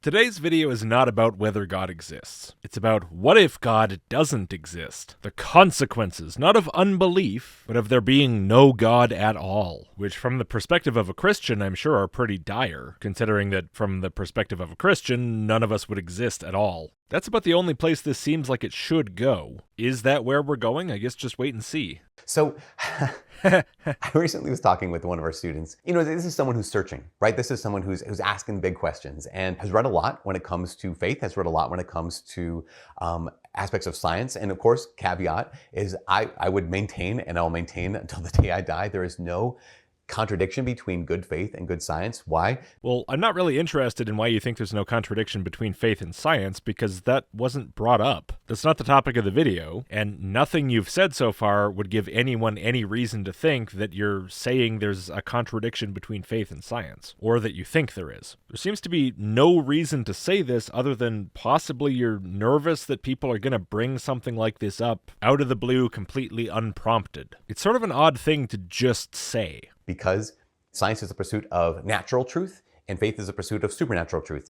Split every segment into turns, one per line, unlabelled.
Today's video is not about whether God exists. It's about what if God doesn't exist. The consequences, not of unbelief, but of there being no God at all. Which from the perspective of a Christian, I'm sure are pretty dire, considering that from the perspective of a Christian, none of us would exist at all. That's about the only place this seems like it should go. Is that where we're going? I guess just wait and see.
So, I recently was talking with one of our students. This is someone who's searching, right? This is someone who's asking big questions and has read a lot when it comes to faith, has read a lot when it comes to aspects of science. And of course, caveat is I would maintain, and I'll maintain until the day I die, there is no contradiction between good faith and good science. Why?
Well, I'm not really interested in why you think there's no contradiction between faith and science, because that wasn't brought up. That's not the topic of the video, and nothing you've said so far would give anyone any reason to think that you're saying there's a contradiction between faith and science, or that you think there is. There seems to be no reason to say this other than possibly you're nervous that people are going to bring something like this up out of the blue, completely unprompted. It's sort of an odd thing to just say.
Because science is a pursuit of natural truth and faith is a pursuit of supernatural truth.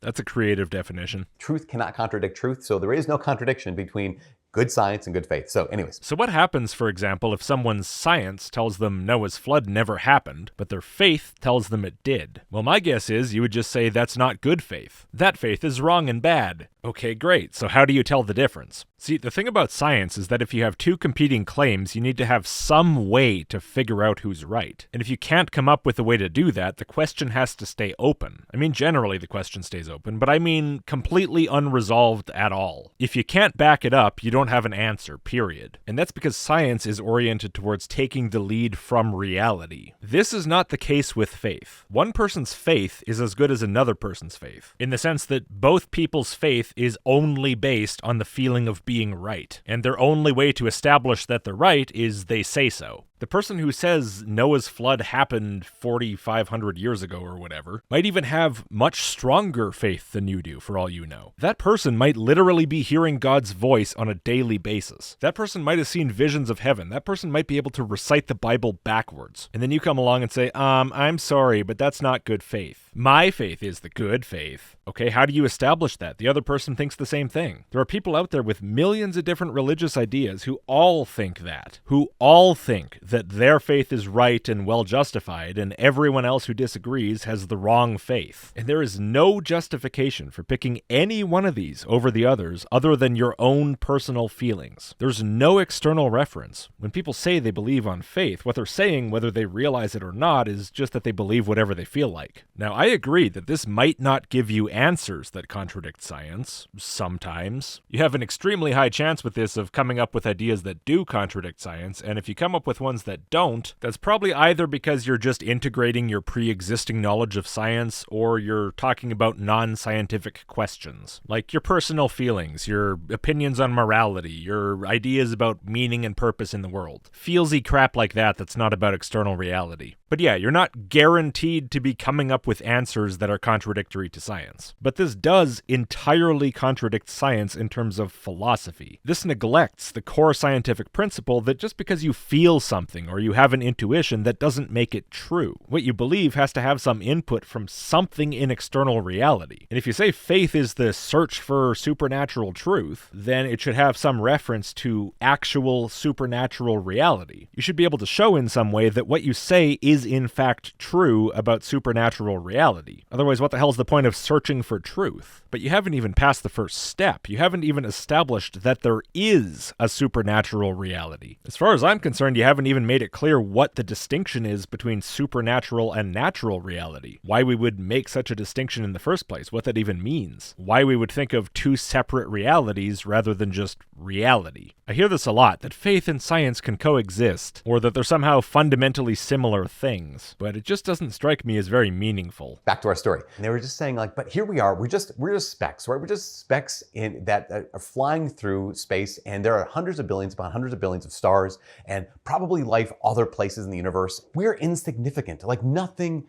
That's a creative definition.
Truth cannot contradict truth, so there is no contradiction between good science and good faith. So anyways.
So what happens, for example, if someone's science tells them Noah's flood never happened, but their faith tells them it did? Well, my guess is you would just say that's not good faith. That faith is wrong and bad. Okay, great. So how do you tell the difference? See, the thing about science is that if you have two competing claims, you need to have some way to figure out who's right. And if you can't come up with a way to do that, the question has to stay open. I mean, generally the question stays open, but I mean completely unresolved at all. If you can't back it up, you don't have an answer, period. And that's because science is oriented towards taking the lead from reality. This is not the case with faith. One person's faith is as good as another person's faith, in the sense that both people's faith is only based on the feeling of being right, and their only way to establish that they're right is they say so. The person who says Noah's flood happened 4,500 years ago or whatever might even have much stronger faith than you do, for all you know. That person might literally be hearing God's voice on a daily basis. That person might have seen visions of heaven. That person might be able to recite the Bible backwards. And then you come along and say, I'm sorry, but that's not good faith. My faith is the good faith. Okay, how do you establish that? The other person thinks the same thing. There are people out there with millions of different religious ideas who all think that, who all think that their faith is right and well justified, and everyone else who disagrees has the wrong faith. And there is no justification for picking any one of these over the others other than your own personal feelings. There's no external reference. When people say they believe on faith, what they're saying, whether they realize it or not, is just that they believe whatever they feel like. Now, I agree that this might not give you answers that contradict science, sometimes. You have an extremely high chance with this of coming up with ideas that do contradict science, and if you come up with ones that don't, that's probably either because you're just integrating your pre-existing knowledge of science, or you're talking about non-scientific questions, like your personal feelings, your opinions on morality, your ideas about meaning and purpose in the world. Feelsy crap like that that's not about external reality. But yeah, you're not guaranteed to be coming up with answers that are contradictory to science. But this does entirely contradict science in terms of philosophy. This neglects the core scientific principle that just because you feel something or you have an intuition, that doesn't make it true. What you believe has to have some input from something in external reality. And if you say faith is the search for supernatural truth, then it should have some reference to actual supernatural reality. You should be able to show in some way that what you say is in fact true about supernatural reality. Otherwise, what the hell's the point of searching for truth? But you haven't even passed the first step. You haven't even established that there is a supernatural reality. As far as I'm concerned, you haven't even made it clear what the distinction is between supernatural and natural reality. Why we would make such a distinction in the first place, what that even means. Why we would think of two separate realities rather than just reality. I hear this a lot, that faith and science can coexist, or that they're somehow fundamentally similar things, but it just doesn't strike me as very meaningful.
Back to our story. And they were just saying, like, but here we are, we're just specks, right? We're just specks in that are flying through space, and there are hundreds of billions upon hundreds of billions of stars, and probably life other places in the universe. We're insignificant. Like, nothing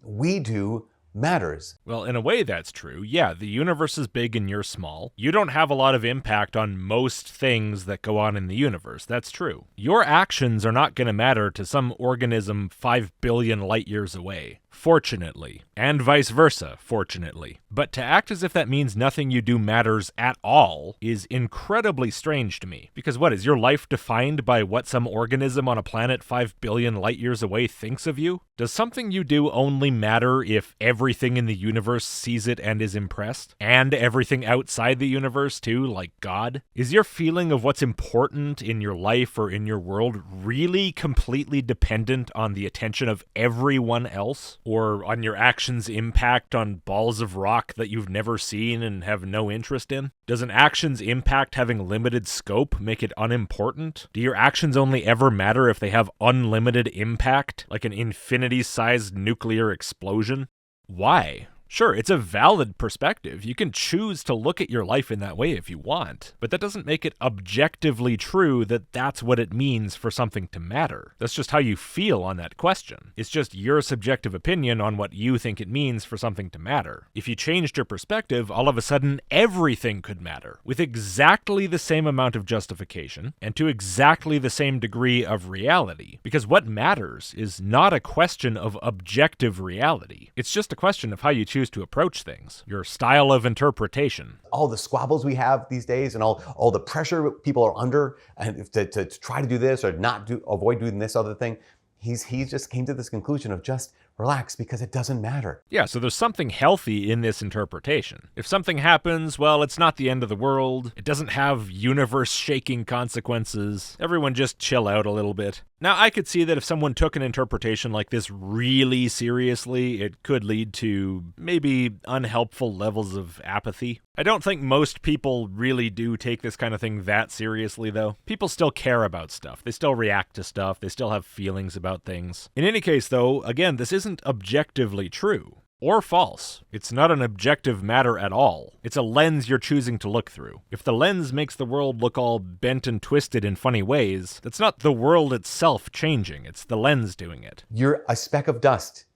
we do matters.
Well, in a way that's true. Yeah, the universe is big and you're small. You don't have a lot of impact on most things that go on in the universe. That's true. Your actions are not going to matter to some organism 5 billion light years away. Fortunately. And vice versa, fortunately. But to act as if that means nothing you do matters at all is incredibly strange to me. Because what, is your life defined by what some organism on a planet 5 billion light years away thinks of you? Does something you do only matter if everything in the universe sees it and is impressed? And everything outside the universe too, like God? Is your feeling of what's important in your life or in your world really completely dependent on the attention of everyone else? Or on your actions' impact on balls of rock that you've never seen and have no interest in? Does an action's impact having limited scope make it unimportant? Do your actions only ever matter if they have unlimited impact, like an infinity-sized nuclear explosion? Why? Sure, it's a valid perspective. You can choose to look at your life in that way if you want, but that doesn't make it objectively true that that's what it means for something to matter. That's just how you feel on that question. It's just your subjective opinion on what you think it means for something to matter. If you changed your perspective, all of a sudden everything could matter, with exactly the same amount of justification, and to exactly the same degree of reality. Because what matters is not a question of objective reality. It's just a question of how you choose to approach things, your style of interpretation.
All the squabbles we have these days and all the pressure people are under and to try to do this or avoid doing this other thing, he just came to this conclusion of just relax because it doesn't matter.
Yeah, so there's something healthy in this interpretation. If something happens, well, it's not the end of the world. It doesn't have universe-shaking consequences. Everyone just chill out a little bit. Now, I could see that if someone took an interpretation like this really seriously, it could lead to maybe unhelpful levels of apathy. I don't think most people really do take this kind of thing that seriously, though. People still care about stuff. They still react to stuff. They still have feelings about things. In any case, though, again, this isn't objectively true. Or false. It's not an objective matter at all. It's a lens you're choosing to look through. If the lens makes the world look all bent and twisted in funny ways, that's not the world itself changing, it's the lens doing it.
You're a speck of dust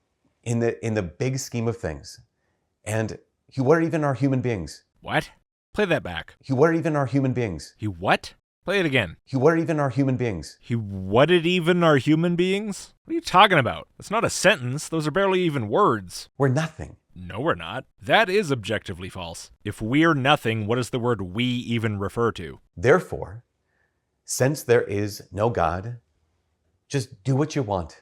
in the big scheme of things. And what even are human beings?
What? Play that back.
What even are human beings?
What? Play it again.
What even are human beings?
What even are human beings? What are you talking about? That's not a sentence. Those are barely even words.
We're nothing.
No, we're not. That is objectively false. If we're nothing, what does the word we even refer to?
Therefore, since there is no God, just do what you want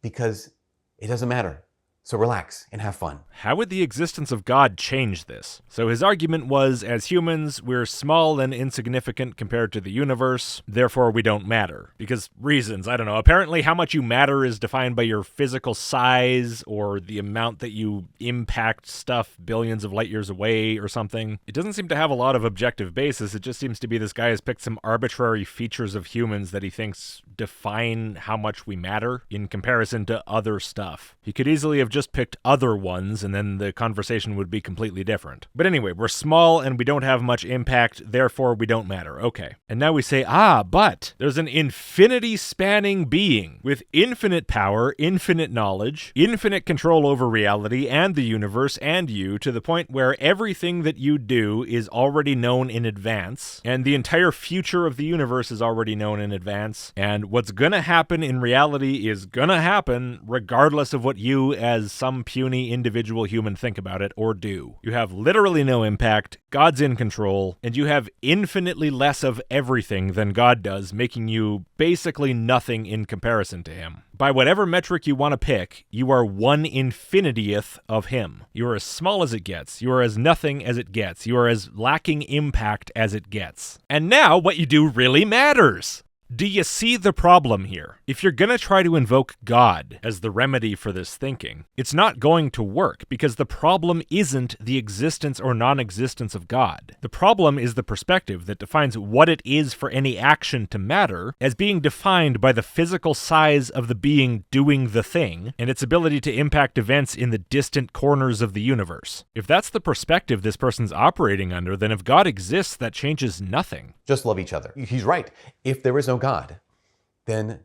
because it doesn't matter. So relax and have fun.
How would the existence of God change this? So his argument was, as humans, we're small and insignificant compared to the universe, therefore we don't matter. Because reasons, I don't know, apparently how much you matter is defined by your physical size or the amount that you impact stuff billions of light years away or something. It doesn't seem to have a lot of objective basis. It just seems to be this guy has picked some arbitrary features of humans that he thinks define how much we matter in comparison to other stuff. He could easily have just picked other ones and then the conversation would be completely different. But anyway, we're small and we don't have much impact, therefore we don't matter. Okay. And now we say, but there's an infinity-spanning being with infinite power, infinite knowledge, infinite control over reality and the universe and you, to the point where everything that you do is already known in advance, and the entire future of the universe is already known in advance, and what's gonna happen in reality is gonna happen regardless of what you as some puny individual human think about it or do. You have literally no impact, God's in control, and you have infinitely less of everything than God does, making you basically nothing in comparison to him. By whatever metric you want to pick, you are 1/infinitieth of him. You are as small as it gets. You are as nothing as it gets. You are as lacking impact as it gets. And now what you do really matters. Do you see the problem here? If you're gonna try to invoke God as the remedy for this thinking, it's not going to work because the problem isn't the existence or non-existence of God. The problem is the perspective that defines what it is for any action to matter as being defined by the physical size of the being doing the thing and its ability to impact events in the distant corners of the universe. If that's the perspective this person's operating under, then if God exists, that changes nothing.
Just love each other. He's right. If there is no God, then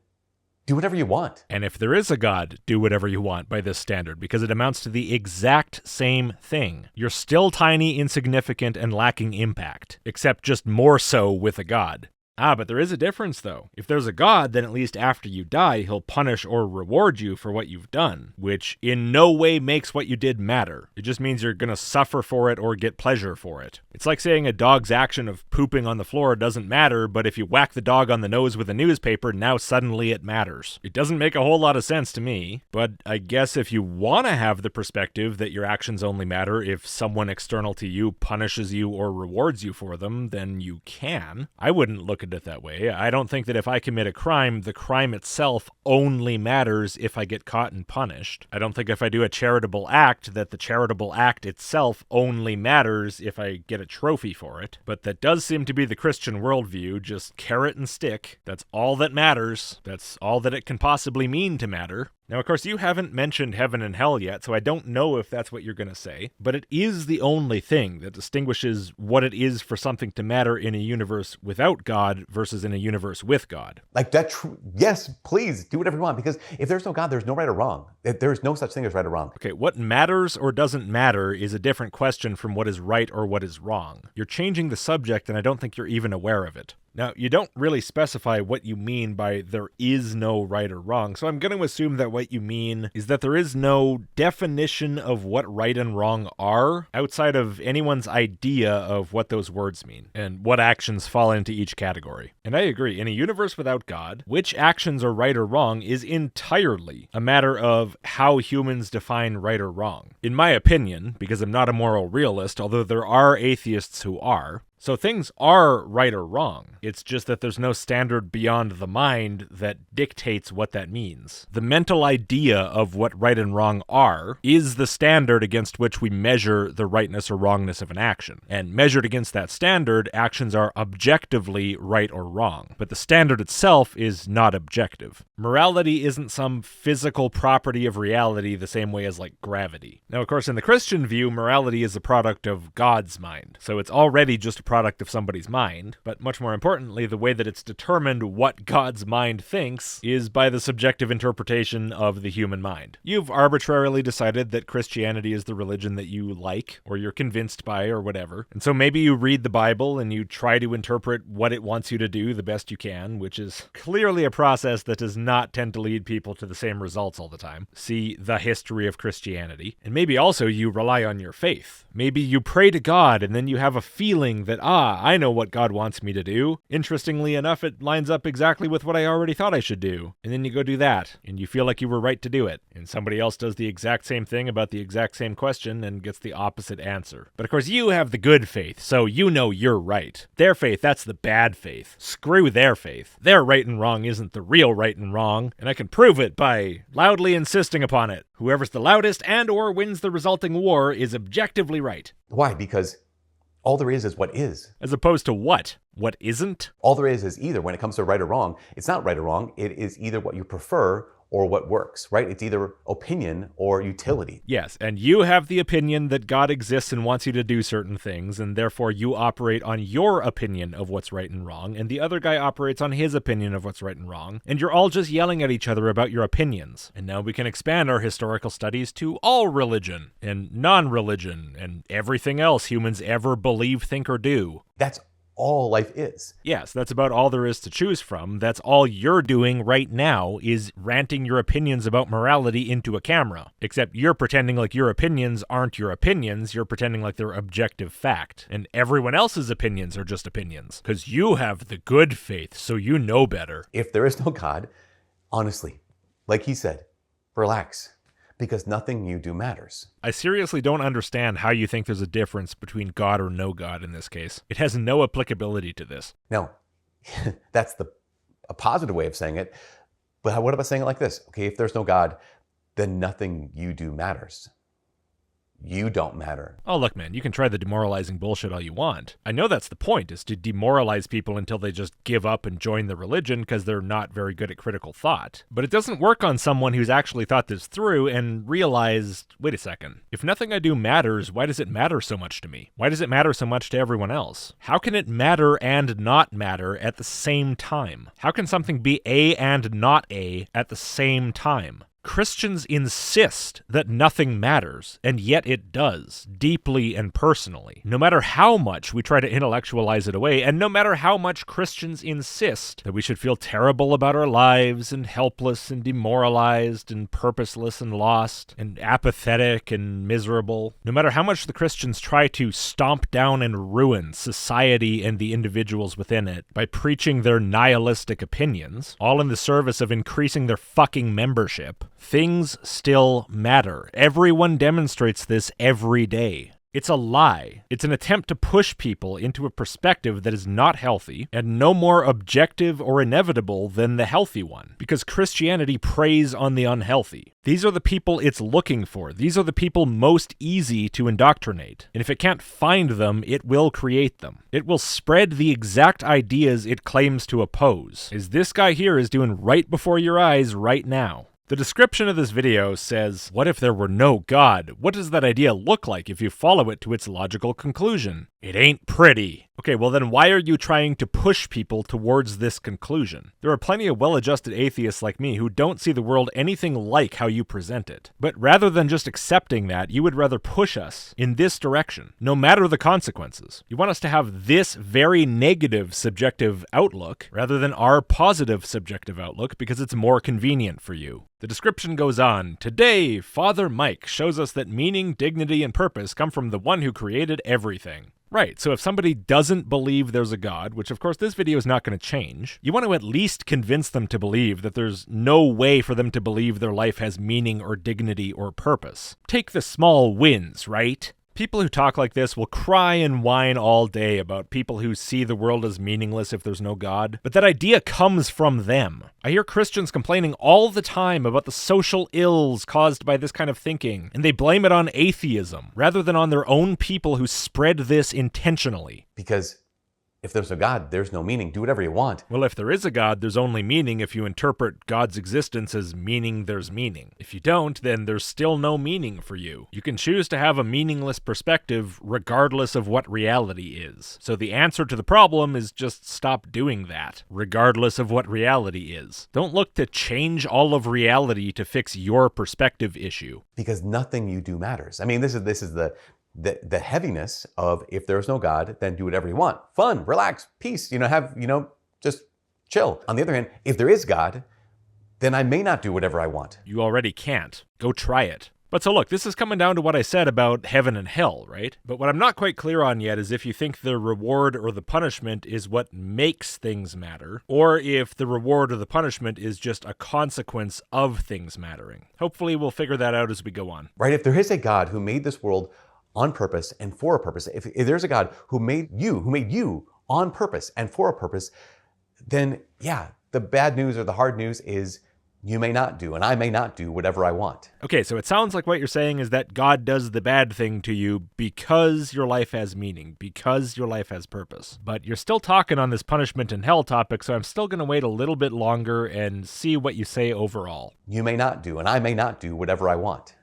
do whatever you want.
And if there is a God, do whatever you want by this standard, because it amounts to the exact same thing. You're still tiny, insignificant, and lacking impact, except just more so with a God. But there is a difference, though. If there's a God, then at least after you die, he'll punish or reward you for what you've done, which in no way makes what you did matter. It just means you're gonna suffer for it or get pleasure for it. It's like saying a dog's action of pooping on the floor doesn't matter, but if you whack the dog on the nose with a newspaper, now suddenly it matters. It doesn't make a whole lot of sense to me, but I guess if you want to have the perspective that your actions only matter if someone external to you punishes you or rewards you for them, then you can. I wouldn't look at it that way. I don't think that if I commit a crime, the crime itself only matters if I get caught and punished. I don't think if I do a charitable act that the charitable act itself only matters if I get a trophy for it. But that does seem to be the Christian worldview, just carrot and stick. That's all that matters. That's all that it can possibly mean to matter. Now, of course, you haven't mentioned heaven and hell yet, so I don't know if that's what you're going to say, but it is the only thing that distinguishes what it is for something to matter in a universe without God versus in a universe with God.
Like that, yes, please do whatever you want, because if there's no God, there's no right or wrong. There's no such thing as right or wrong.
Okay, what matters or doesn't matter is a different question from what is right or what is wrong. You're changing the subject, and I don't think you're even aware of it. Now, you don't really specify what you mean by there is no right or wrong, so I'm going to assume that what you mean is that there is no definition of what right and wrong are outside of anyone's idea of what those words mean and what actions fall into each category. And I agree, in a universe without God, which actions are right or wrong is entirely a matter of how humans define right or wrong. In my opinion, because I'm not a moral realist, although there are atheists who are, so things are right or wrong. It's just that there's no standard beyond the mind that dictates what that means. The mental idea of what right and wrong are is the standard against which we measure the rightness or wrongness of an action. And measured against that standard, actions are objectively right or wrong. But the standard itself is not objective. Morality isn't some physical property of reality the same way as like gravity. Now, of course, in the Christian view, morality is a product of God's mind. So it's already just a product of somebody's mind, but much more importantly, the way that it's determined what God's mind thinks is by the subjective interpretation of the human mind. You've arbitrarily decided that Christianity is the religion that you like, or you're convinced by, or whatever, and so maybe you read the Bible and you try to interpret what it wants you to do the best you can, which is clearly a process that does not tend to lead people to the same results all the time. See the history of Christianity. And maybe also you rely on your faith. Maybe you pray to God and then you have a feeling that, I know what God wants me to do. Interestingly enough, it lines up exactly with what I already thought I should do. And then you go do that, and you feel like you were right to do it. And somebody else does the exact same thing about the exact same question and gets the opposite answer. But of course, you have the good faith, so you know you're right. Their faith, that's the bad faith. Screw their faith. Their right and wrong isn't the real right and wrong, and I can prove it by loudly insisting upon it. Whoever's the loudest and or wins the resulting war is objectively right.
Why? Because all there is what is.
As opposed to what? What isn't?
All there is either. When it comes to right or wrong, it's not right or wrong. It is either what you prefer or what works, right? It's either opinion or utility.
Yes, and you have the opinion that God exists and wants you to do certain things, and therefore you operate on your opinion of what's right and wrong, and the other guy operates on his opinion of what's right and wrong, and you're all just yelling at each other about your opinions. And now we can expand our historical studies to all religion, and non-religion, and everything else humans ever believe, think, or do.
That's all life is.
Yes, that's about all there is to choose from. That's all you're doing right now is ranting your opinions about morality into a camera. Except you're pretending like your opinions aren't your opinions, you're pretending like they're objective fact. And everyone else's opinions are just opinions. Because you have the good faith, so you know better.
If there is no God, honestly, like he said, relax. Because nothing you do matters.
I seriously don't understand how you think there's a difference between God or no God in this case. It has no applicability to this.
No, that's a positive way of saying it. But what about saying it like this? Okay, if there's no God, then nothing you do matters. You don't matter.
Oh, look, man, you can try the demoralizing bullshit all you want. I know that's the point, is to demoralize people until they just give up and join the religion because they're not very good at critical thought. But it doesn't work on someone who's actually thought this through and realized, wait a second, if nothing I do matters, why does it matter so much to me? Why does it matter so much to everyone else? How can it matter and not matter at the same time? How can something be A and not A at the same time? Christians insist that nothing matters, and yet it does, deeply and personally. No matter how much we try to intellectualize it away, and no matter how much Christians insist that we should feel terrible about our lives, and helpless and demoralized and purposeless and lost and apathetic and miserable, no matter how much the Christians try to stomp down and ruin society and the individuals within it by preaching their nihilistic opinions, all in the service of increasing their fucking membership, things still matter. Everyone demonstrates this every day. It's a lie. It's an attempt to push people into a perspective that is not healthy and no more objective or inevitable than the healthy one, because Christianity preys on the unhealthy. These are the people it's looking for. These are the people most easy to indoctrinate. And if it can't find them, it will create them. It will spread the exact ideas it claims to oppose, as this guy here is doing right before your eyes right now. The description of this video says, what if there were no God? What does that idea look like if you follow it to its logical conclusion? It ain't pretty. Okay, well then why are you trying to push people towards this conclusion? There are plenty of well-adjusted atheists like me who don't see the world anything like how you present it. But rather than just accepting that, you would rather push us in this direction, no matter the consequences. You want us to have this very negative subjective outlook rather than our positive subjective outlook because it's more convenient for you. The description goes on, today, Father Mike shows us that meaning, dignity, and purpose come from the one who created everything. Right, so if somebody doesn't believe there's a God, which of course this video is not going to change, you want to at least convince them to believe that there's no way for them to believe their life has meaning or dignity or purpose. Take the small wins, right? People who talk like this will cry and whine all day about people who see the world as meaningless if there's no God, but that idea comes from them. I hear Christians complaining all the time about the social ills caused by this kind of thinking, and they blame it on atheism, rather than on their own people who spread this intentionally.
Because if there's a God, there's no meaning. Do whatever you want.
Well, if there is a God, there's only meaning if you interpret God's existence as meaning there's meaning. If you don't, then there's still no meaning for you. You can choose to have a meaningless perspective regardless of what reality is. So the answer to the problem is just stop doing that, regardless of what reality is. Don't look to change all of reality to fix your perspective issue.
Because nothing you do matters. I mean, this is the heaviness of if there's no God, then do whatever you want. Fun, relax, peace, just chill. On the other hand, if there is God, then I may not do whatever I want.
You already can't. Go try it. But so look, this is coming down to what I said about heaven and hell, right? But what I'm not quite clear on yet is if you think the reward or the punishment is what makes things matter, or if the reward or the punishment is just a consequence of things mattering. Hopefully we'll figure that out as we go on.
Right, if there is a God who made this world on purpose and for a purpose, if there's a God who made you on purpose and for a purpose, then yeah, the bad news or the hard news is you may not do, and I may not do whatever I want.
Okay, so it sounds like what you're saying is that God does the bad thing to you because your life has meaning, because your life has purpose. But you're still talking on this punishment and hell topic, so I'm still going to wait a little bit longer and see what you say overall.
You may not do, and I may not do whatever I want.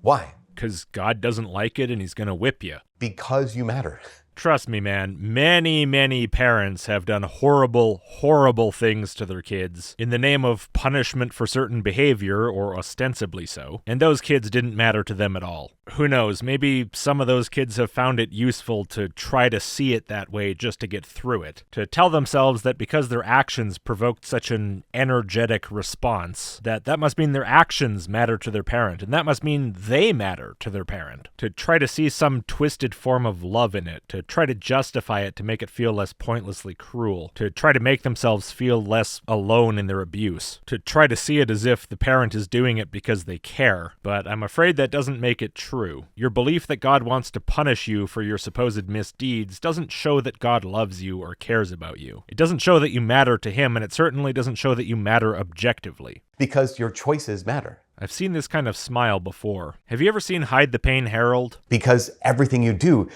Why?
Because God doesn't like it and he's going to whip you.
Because you matter.
Trust me, man, many parents have done horrible things to their kids in the name of punishment for certain behavior, or ostensibly so, and those kids didn't matter to them at all. Who knows, maybe some of those kids have found it useful to try to see it that way just to get through it, to tell themselves that because their actions provoked such an energetic response, that must mean their actions matter to their parent, and that must mean they matter to their parent, to try to see some twisted form of love in it, to try to justify it to make it feel less pointlessly cruel, to try to make themselves feel less alone in their abuse, to try to see it as if the parent is doing it because they care. But I'm afraid that doesn't make it true. Your belief that God wants to punish you for your supposed misdeeds doesn't show that God loves you or cares about you. It doesn't show that you matter to him, and it certainly doesn't show that you matter objectively.
Because your choices matter.
I've seen this kind of smile before. Have you ever seen Hide the Pain, Harold?
Because everything you do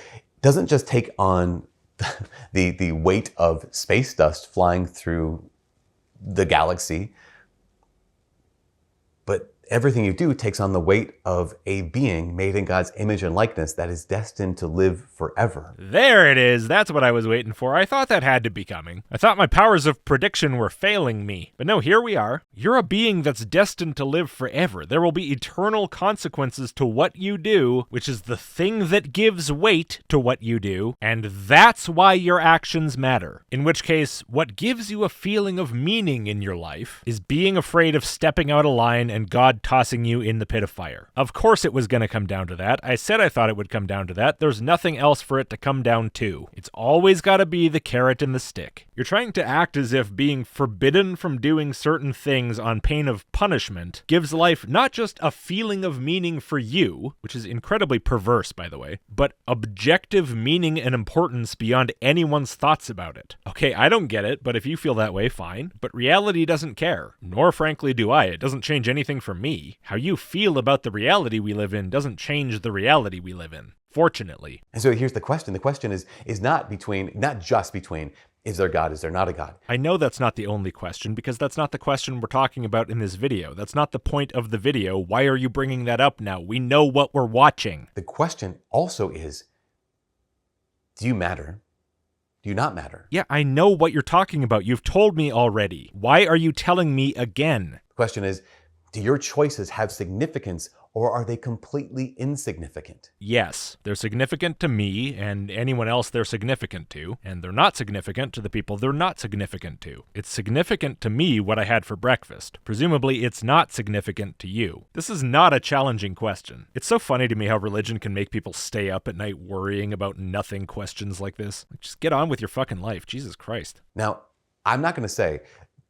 doesn't just take on the weight of space dust flying through the galaxy, but Everything you do takes on the weight of a being made in God's image and likeness that is destined to live forever.
There it is. That's what I was waiting for. I thought that had to be coming. I thought my powers of prediction were failing me. But no, here we are. You're a being that's destined to live forever. There will be eternal consequences to what you do, which is the thing that gives weight to what you do, and that's why your actions matter. In which case, what gives you a feeling of meaning in your life is being afraid of stepping out of line and God tossing you in the pit of fire. Of course it was going to come down to that. I said I thought it would come down to that. There's nothing else for it to come down to. It's always got to be the carrot and the stick. You're trying to act as if being forbidden from doing certain things on pain of punishment gives life not just a feeling of meaning for you, which is incredibly perverse, by the way, but objective meaning and importance beyond anyone's thoughts about it. Okay, I don't get it, but if you feel that way, fine. But reality doesn't care. Nor, frankly, do I. It doesn't change anything for me. How you feel about the reality we live in doesn't change the reality we live in, fortunately.
And so here's the question. The question is not just between, is there God, is there not a God?
I know that's not the only question, because that's not the question we're talking about in this video. That's not the point of the video. Why are you bringing that up now? We know what we're watching.
The question also is, do you matter? Do you not matter?
Yeah, I know what you're talking about. You've told me already. Why are you telling me again?
The question is, do your choices have significance, or are they completely insignificant?
Yes, they're significant to me and anyone else they're significant to, and they're not significant to the people they're not significant to. It's significant to me what I had for breakfast. Presumably, it's not significant to you. This is not a challenging question. It's so funny to me how religion can make people stay up at night worrying about nothing questions like this. Just get on with your fucking life. Jesus Christ.
Now, I'm not going to say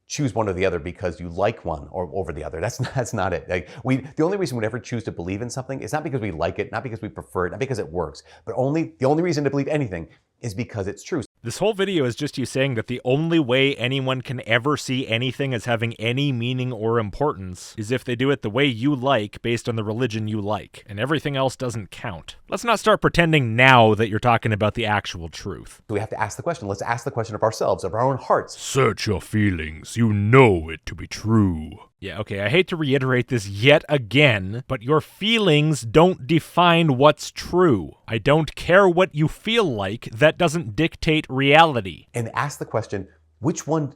choose one or the other because you like one or over the other. That's not it. The only reason we'd ever choose to believe in something is not because we like it, not because we prefer it, not because it works, but the only reason to believe anything is because it's true.
This whole video is just you saying that the only way anyone can ever see anything as having any meaning or importance is if they do it the way you like based on the religion you like, and everything else doesn't count. Let's not start pretending now that you're talking about the actual truth.
So we have to ask the question. Let's ask the question of ourselves, of our own hearts.
Search your feelings. You know it to be true. Yeah, okay, I hate to reiterate this yet again, but your feelings don't define what's true. I don't care what you feel like. That doesn't dictate reality.
And ask the question, which one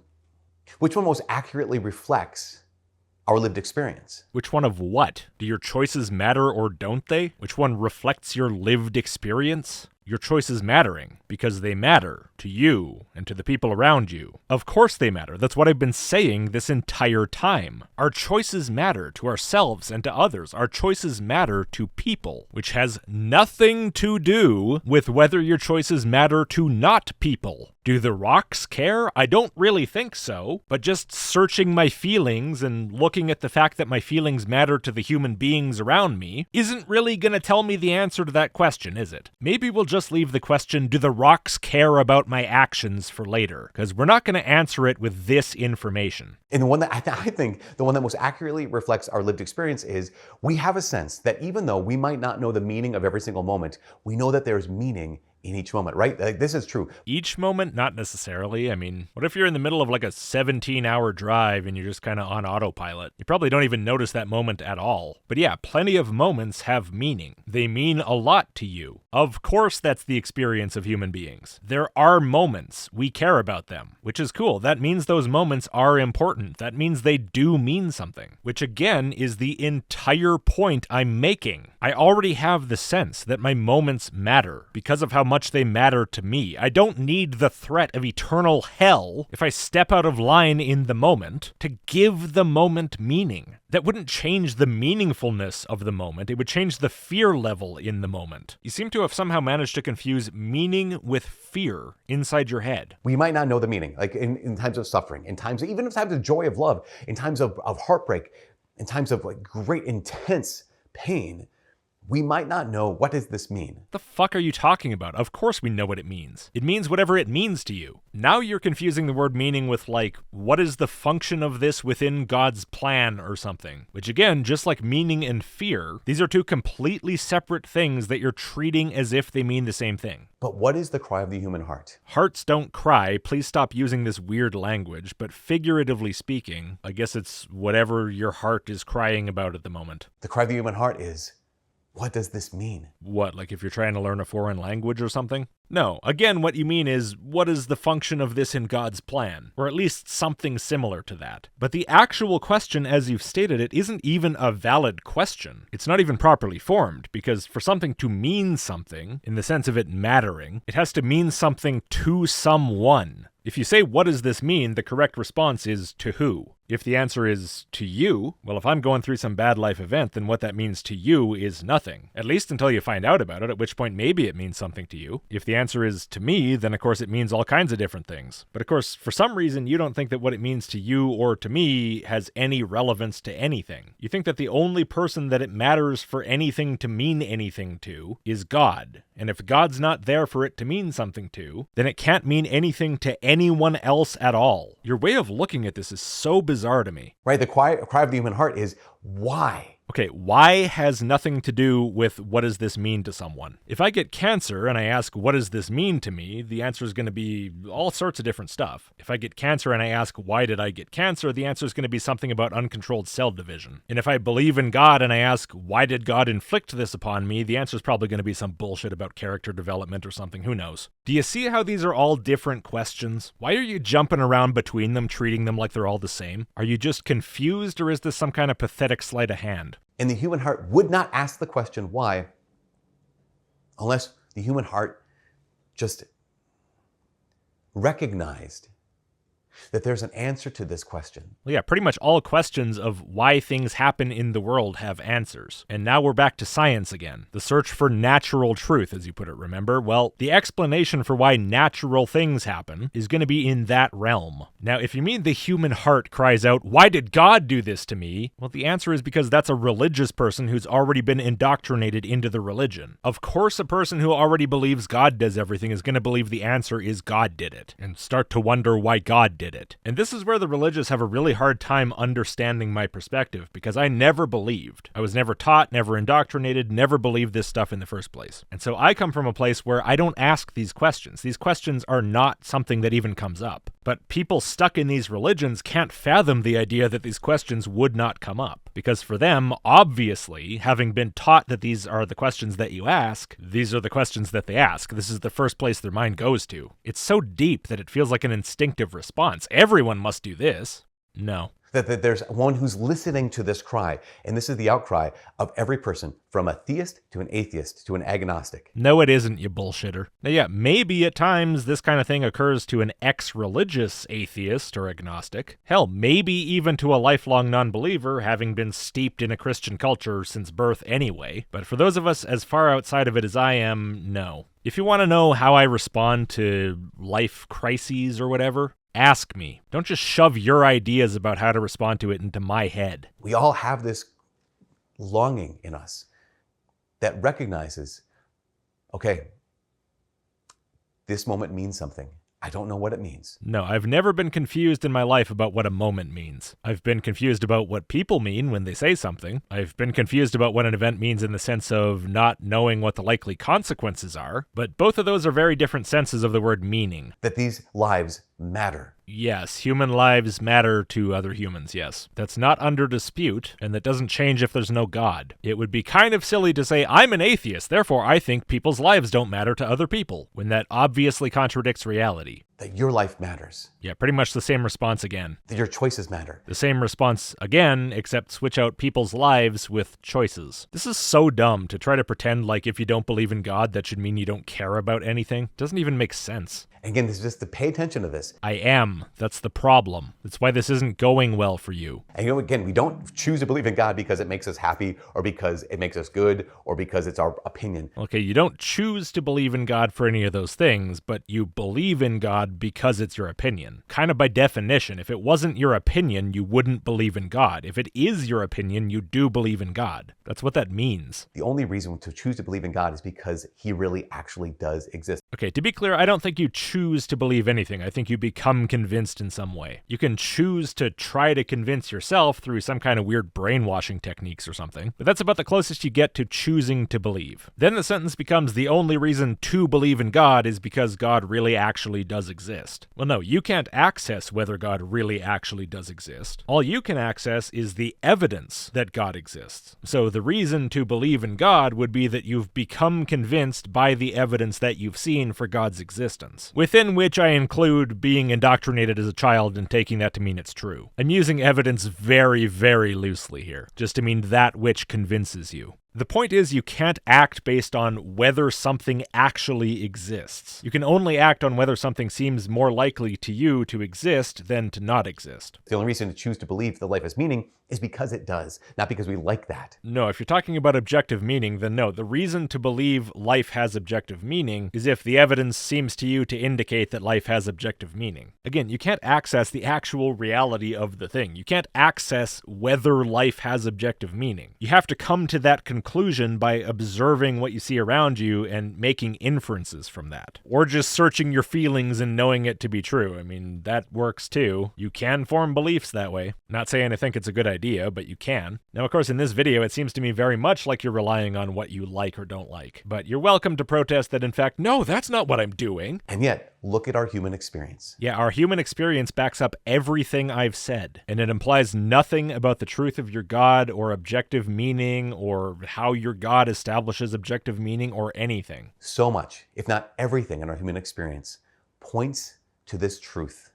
most accurately reflects our lived experience?
Which one of what? Do your choices matter or don't they? Which one reflects your lived experience? Your choices mattering because they matter to you and to the people around you. Of course they matter. That's what I've been saying this entire time. Our choices matter to ourselves and to others. Our choices matter to people, which has nothing to do with whether your choices matter to not people. Do the rocks care? I don't really think so, but just searching my feelings and looking at the fact that my feelings matter to the human beings around me isn't really gonna tell me the answer to that question, is it? Maybe we'll just leave the question, do the rocks care about my actions, for later, because we're not gonna answer it with this information.
And the one that I think the one that most accurately reflects our lived experience is we have a sense that even though we might not know the meaning of every single moment, we know that there's meaning in each moment, right? Like, this is true.
Each moment? Not necessarily. I mean, what if you're in the middle of like a 17-hour drive and you're just kind of on autopilot? You probably don't even notice that moment at all. But yeah, plenty of moments have meaning. They mean a lot to you. Of course, that's the experience of human beings. There are moments. We care about them, which is cool. That means those moments are important. That means they do mean something, which again is the entire point I'm making. I already have the sense that my moments matter because of how much they matter to me. I don't need the threat of eternal hell if I step out of line in the moment to give the moment meaning. That wouldn't change the meaningfulness of the moment. It would change the fear level in the moment. You seem to have somehow managed to confuse meaning with fear inside your head.
We might not know the meaning, like in times of suffering, even in times of joy of love, in times of heartbreak, in times of like great intense pain. we might not know what does this mean.
The fuck are you talking about? Of course we know what it means. It means whatever it means to you. Now you're confusing the word meaning with like, what is the function of this within God's plan or something? Which again, just like meaning and fear, these are two completely separate things that you're treating as if they mean the same thing.
But what is the cry of the human heart?
Hearts don't cry. Please stop using this weird language, but figuratively speaking, I guess it's whatever your heart is crying about at the moment.
The cry of the human heart is, what does this mean?
What, like if you're trying to learn a foreign language or something? No, again, what you mean is, what is the function of this in God's plan? Or at least something similar to that. But the actual question, as you've stated it, isn't even a valid question. It's not even properly formed, because for something to mean something, in the sense of it mattering, it has to mean something to someone. If you say, what does this mean, the correct response is, to who? If the answer is, to you, well, if I'm going through some bad life event, then what that means to you is nothing. At least until you find out about it, at which point maybe it means something to you. If the answer is, to me, then of course it means all kinds of different things. But of course, for some reason, you don't think that what it means to you or to me has any relevance to anything. You think that the only person that it matters for anything to mean anything to is God. And if God's not there for it to mean something to, then it can't mean anything to anyone else at all. Your way of looking at this is so bizarre to me.
Right? The cry of the human heart is, why?
Okay, why has nothing to do with what does this mean to someone? If I get cancer and I ask, what does this mean to me? The answer is going to be all sorts of different stuff. If I get cancer and I ask, why did I get cancer? The answer is going to be something about uncontrolled cell division. And if I believe in God and I ask, why did God inflict this upon me? The answer is probably going to be some bullshit about character development or something. Who knows? Do you see how these are all different questions? Why are you jumping around between them, treating them like they're all the same? Are you just confused, or is this some kind of pathetic sleight of hand?
And the human heart would not ask the question why unless the human heart just recognized that there's an answer to this question.
Well, yeah, pretty much all questions of why things happen in the world have answers. And now we're back to science again. The search for natural truth, as you put it, remember? Well, the explanation for why natural things happen is going to be in that realm. Now, if you mean the human heart cries out, why did God do this to me? Well, the answer is because that's a religious person who's already been indoctrinated into the religion. Of course, a person who already believes God does everything is going to believe the answer is God did it, and start to wonder why God did it. And this is where the religious have a really hard time understanding my perspective, because I never believed. I was never taught, never indoctrinated, never believed this stuff in the first place. And so I come from a place where I don't ask these questions. These questions are not something that even comes up. But people stuck in these religions can't fathom the idea that these questions would not come up. Because for them, obviously, having been taught that these are the questions that you ask, these are the questions that they ask. This is the first place their mind goes to. It's so deep that it feels like an instinctive response. Everyone must do this. No.
That there's one who's listening to this cry, and this is the outcry of every person, from a theist to an atheist to an agnostic.
No, it isn't, you bullshitter. Now, yeah, maybe at times this kind of thing occurs to an ex-religious atheist or agnostic. Hell, maybe even to a lifelong non-believer, having been steeped in a Christian culture since birth anyway. But for those of us as far outside of it as I am, no. If you want to know how I respond to life crises or whatever, ask me. Don't just shove your ideas about how to respond to it into my head.
We all have this longing in us that recognizes, okay, this moment means something. I don't know what it means.
No, I've never been confused in my life about what a moment means. I've been confused about what people mean when they say something. I've been confused about what an event means in the sense of not knowing what the likely consequences are. But both of those are very different senses of the word meaning.
That these lives matter.
Yes, human lives matter to other humans, yes. That's not under dispute, and that doesn't change if there's no God. It would be kind of silly to say, I'm an atheist, therefore I think people's lives don't matter to other people, when that obviously contradicts reality.
That your life matters.
Yeah, pretty much the same response again.
That your choices matter.
The same response again, except switch out people's lives with choices. This is so dumb to try to pretend like if you don't believe in God, that should mean you don't care about anything. Doesn't even make sense.
Again, this is just to pay attention to this.
I am. That's the problem. That's why this isn't going well for you.
And again, we don't choose to believe in God because it makes us happy or because it makes us good or because it's our opinion.
Okay, you don't choose to believe in God for any of those things, but you believe in God God because it's your opinion. Kind of by definition, if it wasn't your opinion, you wouldn't believe in God. If it is your opinion, you do believe in God. That's what that means.
The only reason to choose to believe in God is because he really actually does exist.
Okay, to be clear, I don't think you choose to believe anything. I think you become convinced in some way. You can choose to try to convince yourself through some kind of weird brainwashing techniques or something, but that's about the closest you get to choosing to believe. Then the sentence becomes the only reason to believe in God is because God really actually does exist. Well, no, you can't access whether God really actually does exist. All you can access is the evidence that God exists. So the reason to believe in God would be that you've become convinced by the evidence that you've seen for God's existence, within which I include being indoctrinated as a child and taking that to mean it's true. I'm using evidence very, very loosely here, just to mean that which convinces you. The point is, you can't act based on whether something actually exists. You can only act on whether something seems more likely to you to exist than to not exist.
The only reason to choose to believe that life has meaning is because it does, not because we like that.
No, if you're talking about objective meaning, then no. The reason to believe life has objective meaning is if the evidence seems to you to indicate that life has objective meaning. Again, you can't access the actual reality of the thing. You can't access whether life has objective meaning. You have to come to that conclusion by observing what you see around you and making inferences from that. Or just searching your feelings and knowing it to be true. I mean, that works too. You can form beliefs that way. Not saying I think it's a good idea, but you can. Now, of course, in this video, it seems to me very much like you're relying on what you like or don't like. But you're welcome to protest that, in fact, no, that's not what I'm doing.
And yet, look at our human experience.
Yeah, our human experience backs up everything I've said, and it implies nothing about the truth of your God or objective meaning or how your God establishes objective meaning or anything.
So much, if not everything in our human experience, points to this truth.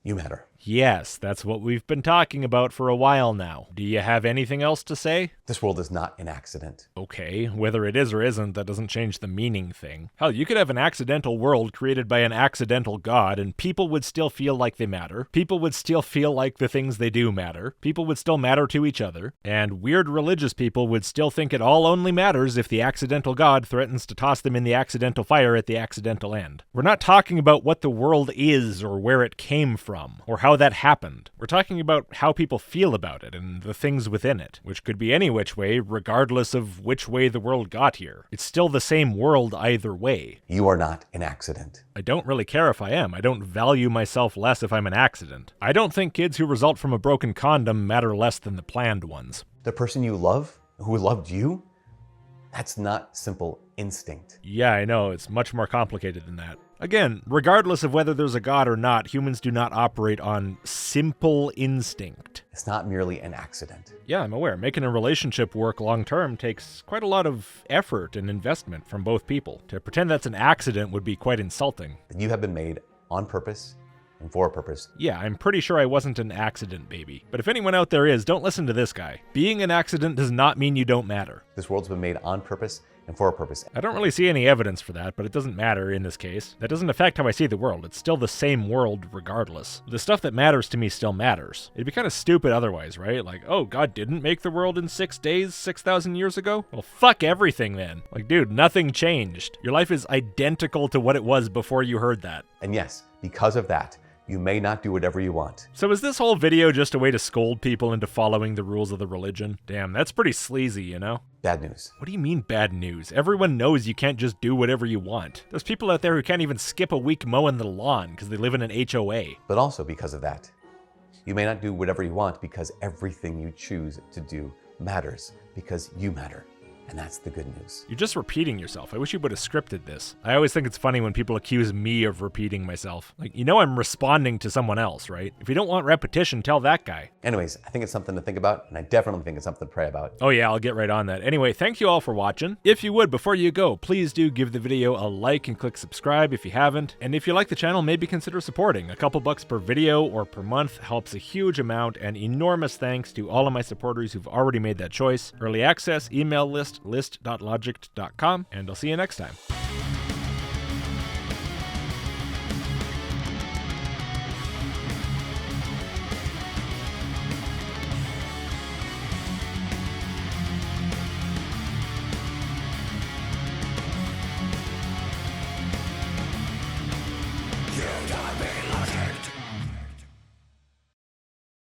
You matter.
Yes, that's what we've been talking about for a while now. Do you have anything else to say?
This world is not an accident.
Okay, whether it is or isn't, that doesn't change the meaning thing. Hell, you could have an accidental world created by an accidental God, and people would still feel like they matter. People would still feel like the things they do matter. People would still matter to each other. And weird religious people would still think it all only matters if the accidental God threatens to toss them in the accidental fire at the accidental end. We're not talking about what the world is or where it came from, or how that happened. We're talking about how people feel about it and the things within it, which could be any which way, regardless of which way the world got here. It's still the same world either way.
You are not an accident.
I don't really care if I am. I don't value myself less if I'm an accident. I don't think kids who result from a broken condom matter less than the planned ones.
The person you love, who loved you, that's not simple instinct.
Yeah, I know. It's much more complicated than that. Again, regardless of whether there's a God or not, humans do not operate on simple instinct.
It's not merely an accident.
Yeah, I'm aware. Making a relationship work long-term takes quite a lot of effort and investment from both people. To pretend that's an accident would be quite insulting.
You have been made on purpose and for a purpose.
Yeah, I'm pretty sure I wasn't an accident, baby. But if anyone out there is, don't listen to this guy. Being an accident does not mean you don't matter.
This world's been made on purpose and for a purpose.
I don't really see any evidence for that, but it doesn't matter in this case. That doesn't affect how I see the world. It's still the same world regardless. The stuff that matters to me still matters. It'd be kind of stupid otherwise, right? Like, oh, God didn't make the world in 6 days 6,000 years ago? Well, fuck everything then. Like, dude, nothing changed. Your life is identical to what it was before you heard that.
And yes, because of that, you may not do whatever you want.
So is this whole video just a way to scold people into following the rules of the religion? Damn, that's pretty sleazy, you know?
Bad news.
What do you mean bad news? Everyone knows you can't just do whatever you want. There's people out there who can't even skip a week mowing the lawn because they live in an HOA.
But also because of that, you may not do whatever you want because everything you choose to do matters because you matter. And that's the good news.
You're just repeating yourself. I wish you would have scripted this. I always think it's funny when people accuse me of repeating myself. Like, you know I'm responding to someone else, right? If you don't want repetition, tell that guy.
Anyways, I think it's something to think about, and I definitely think it's something to pray about.
Oh yeah, I'll get right on that. Anyway, thank you all for watching. If you would, before you go, please do give the video a like and click subscribe if you haven't. And if you like the channel, maybe consider supporting. A couple bucks per video or per month helps a huge amount, and enormous thanks to all of my supporters who've already made that choice. Early access, email list, list.logicked.com, and I'll see you next time.